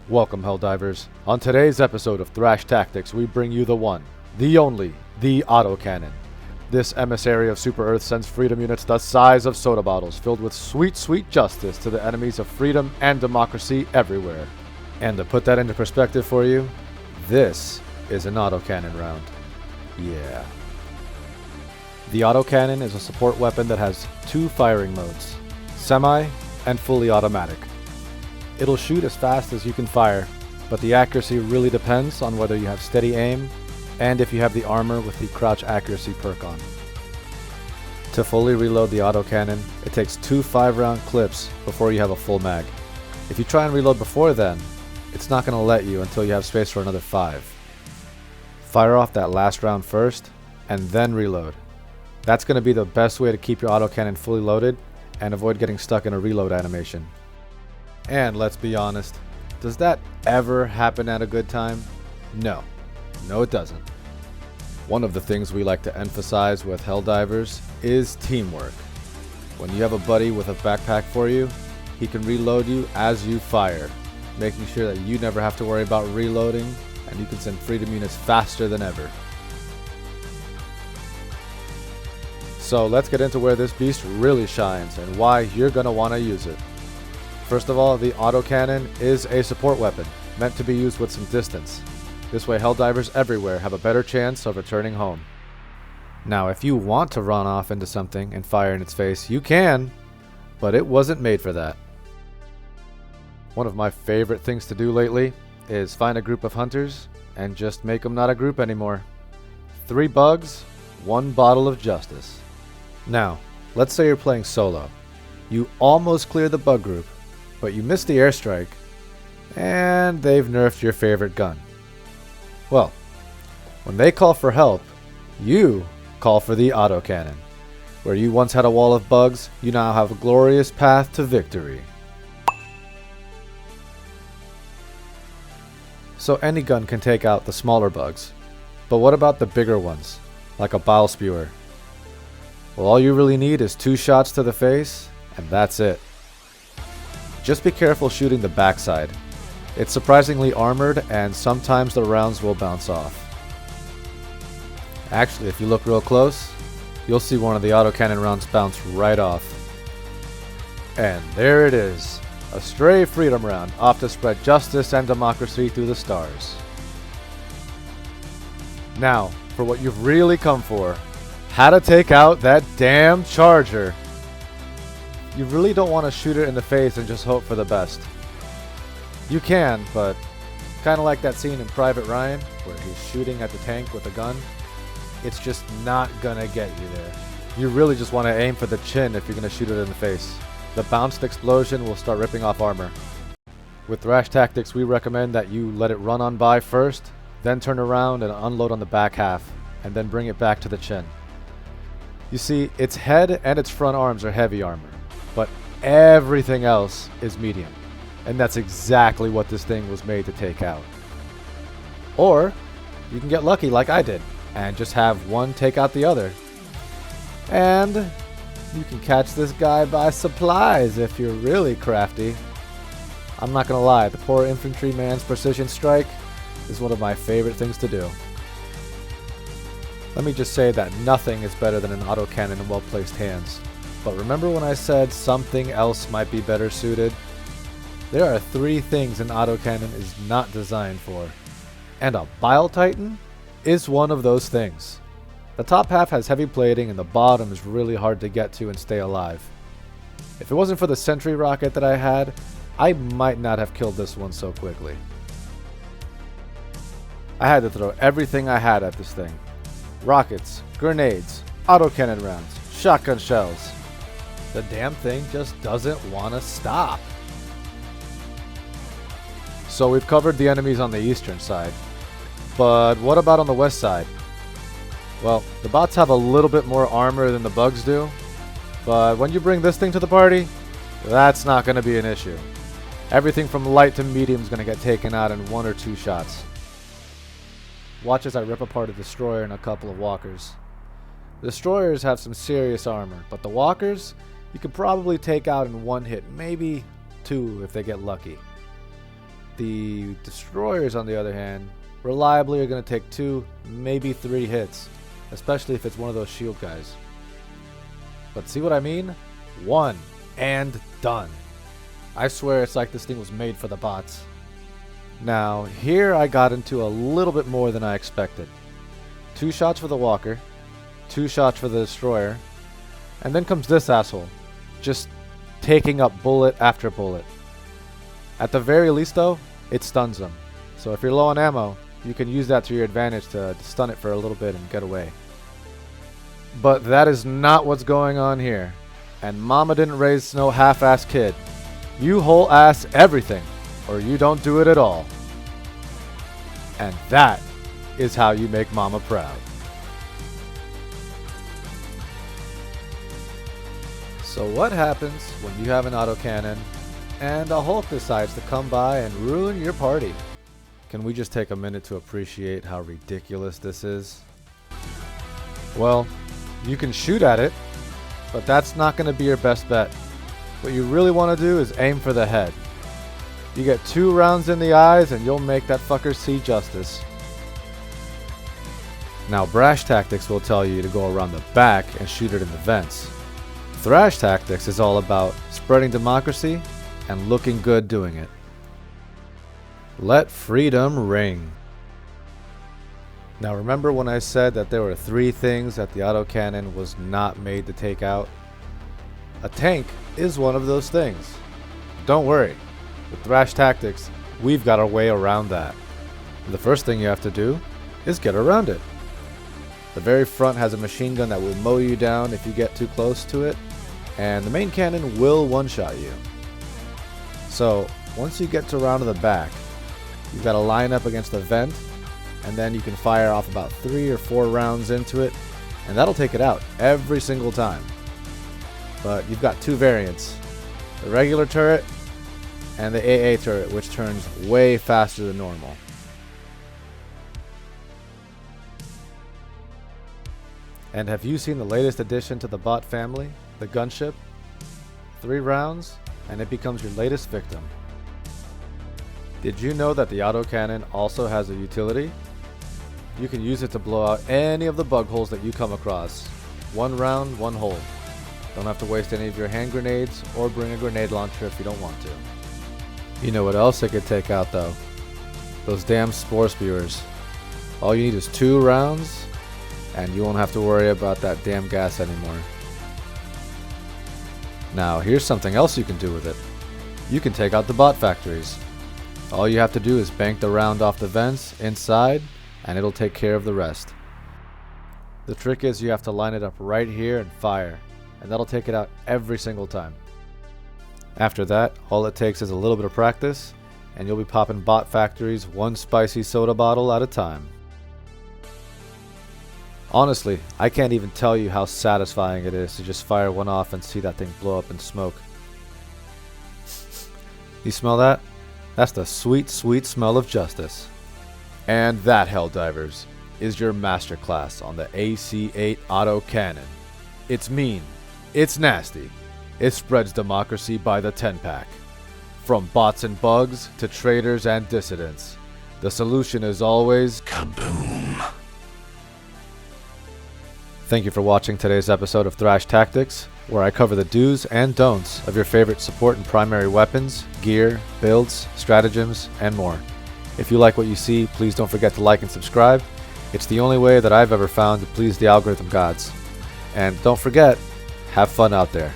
Welcome, Helldivers. On today's episode of Thrash Tactics, we bring you the one, the only, the Autocannon. This emissary of Super Earth sends freedom units the size of soda bottles, filled with sweet, sweet justice to the enemies of freedom and democracy everywhere. And to put that into perspective for you, this is an autocannon round. Yeah. The autocannon is a support weapon that has two firing modes, semi and fully automatic. It'll shoot as fast as you can fire, but the accuracy really depends on whether you have steady aim and if you have the armor with the crouch accuracy perk on. To fully reload the autocannon, it takes two 5-round clips before you have a full mag. If you try and reload before then, it's not going to let you until you have space for another 5. Fire off that last round first, and then reload. That's going to be the best way to keep your autocannon fully loaded and avoid getting stuck in a reload animation. And let's be honest, does that ever happen at a good time? No. No, it doesn't. One of the things we like to emphasize with Helldivers is teamwork. When you have a buddy with a backpack for you, he can reload you as you fire, making sure that you never have to worry about reloading, and you can send freedom units faster than ever. So let's get into where this beast really shines and why you're going to want to use it. First of all, the autocannon is a support weapon, meant to be used with some distance. This way Helldivers everywhere have a better chance of returning home. Now, if you want to run off into something and fire in its face, you can, but it wasn't made for that. One of my favorite things to do lately is find a group of hunters and just make them not a group anymore. 3 bugs, 1 bottle of justice. Now, let's say you're playing solo. You almost cleared the bug group, but you missed the airstrike, and they've nerfed your favorite gun. Well, when they call for help, you call for the autocannon. Where you once had a wall of bugs, you now have a glorious path to victory. So any gun can take out the smaller bugs, but what about the bigger ones, like a bile spewer? Well, all you really need is 2 shots to the face, and that's it. Just be careful shooting the backside. It's surprisingly armored, and sometimes the rounds will bounce off. Actually, if you look real close, you'll see one of the autocannon rounds bounce right off. And there it is, a stray freedom round, off to spread justice and democracy through the stars. Now, for what you've really come for, how to take out that damn charger. You really don't want to shoot it in the face and just hope for the best. You can, but kind of like that scene in Private Ryan where he's shooting at the tank with a gun, it's just not gonna get you there. You really just want to aim for the chin if you're gonna shoot it in the face. The bounced explosion will start ripping off armor. With Thrash Tactics, we recommend that you let it run on by first, then turn around and unload on the back half, and then bring it back to the chin. You see, its head and its front arms are heavy armor, but everything else is medium. And that's exactly what this thing was made to take out. Or, you can get lucky like I did, and just have one take out the other. And you can catch this guy by supplies if you're really crafty. I'm not gonna lie, the poor infantryman's precision strike is one of my favorite things to do. Let me just say that nothing is better than an autocannon in well-placed hands. But remember when I said something else might be better suited? There are 3 things an autocannon is not designed for. And a Bile Titan is one of those things. The top half has heavy plating and the bottom is really hard to get to and stay alive. If it wasn't for the sentry rocket that I had, I might not have killed this one so quickly. I had to throw everything I had at this thing. Rockets, grenades, autocannon rounds, shotgun shells. The damn thing just doesn't want to stop. So we've covered the enemies on the eastern side. But what about on the west side? Well, the bots have a little bit more armor than the bugs do. But when you bring this thing to the party, that's not going to be an issue. Everything from light to medium is going to get taken out in 1 or 2 shots. Watch as I rip apart a destroyer and a couple of walkers. The destroyers have some serious armor, but the walkers, you could probably take out in 1 hit, maybe 2 if they get lucky. The destroyers, on the other hand, reliably are going to take 2, maybe 3 hits, especially if it's one of those shield guys. But see what I mean? 1 and done. I swear it's like this thing was made for the bots. Now, here I got into a little bit more than I expected. 2 shots for the walker, 2 shots for the destroyer, and then comes this asshole, just taking up bullet after bullet. At the very least though, it stuns them. So if you're low on ammo, you can use that to your advantage to stun it for a little bit and get away. But that is not what's going on here. And mama didn't raise no half-ass kid. You whole ass everything, or you don't do it at all. And that is how you make mama proud. So what happens when you have an autocannon and a Hulk decides to come by and ruin your party? Can we just take a minute to appreciate how ridiculous this is? Well, you can shoot at it, but that's not going to be your best bet. What you really want to do is aim for the head. You get 2 rounds in the eyes and you'll make that fucker see justice. Now Thrash Tactics will tell you to go around the back and shoot it in the vents. Thrash Tactics is all about spreading democracy and looking good doing it. Let freedom ring. Now remember when I said that there were 3 things that the autocannon was not made to take out? A tank is one of those things. Don't worry, with Thrash Tactics, we've got a way around that. The first thing you have to do is get around it. The very front has a machine gun that will mow you down if you get too close to it, and the main cannon will one-shot you. So once you get to around to the back, you've got to line up against the vent, and then you can fire off about 3 or 4 rounds into it, and that'll take it out every single time. But you've got 2 variants, the regular turret and the AA turret, which turns way faster than normal. And have you seen the latest addition to the bot family, the gunship? 3 rounds, and it becomes your latest victim. Did you know that the autocannon also has a utility? You can use it to blow out any of the bug holes that you come across. 1 round, 1 hole. Don't have to waste any of your hand grenades or bring a grenade launcher if you don't want to. You know what else it could take out though? Those damn spore spewers. All you need is 2 rounds and you won't have to worry about that damn gas anymore. Now here's something else you can do with it. You can take out the bot factories. All you have to do is bank the round off the vents inside and it'll take care of the rest. The trick is you have to line it up right here and fire, and that'll take it out every single time. After that, all it takes is a little bit of practice and you'll be popping bot factories 1 spicy soda bottle at a time. Honestly, I can't even tell you how satisfying it is to just fire one off and see that thing blow up in smoke. You smell that? That's the sweet, sweet smell of justice. And that, Helldivers, is your masterclass on the AC-8 Autocannon. It's mean, it's nasty, it spreads democracy by the 10-pack. From bots and bugs to traitors and dissidents, the solution is always kaboom. Thank you for watching today's episode of Thrash Tactics, where I cover the do's and don'ts of your favorite support and primary weapons, gear, builds, stratagems, and more. If you like what you see, please don't forget to like and subscribe. It's the only way that I've ever found to please the algorithm gods. And don't forget, have fun out there.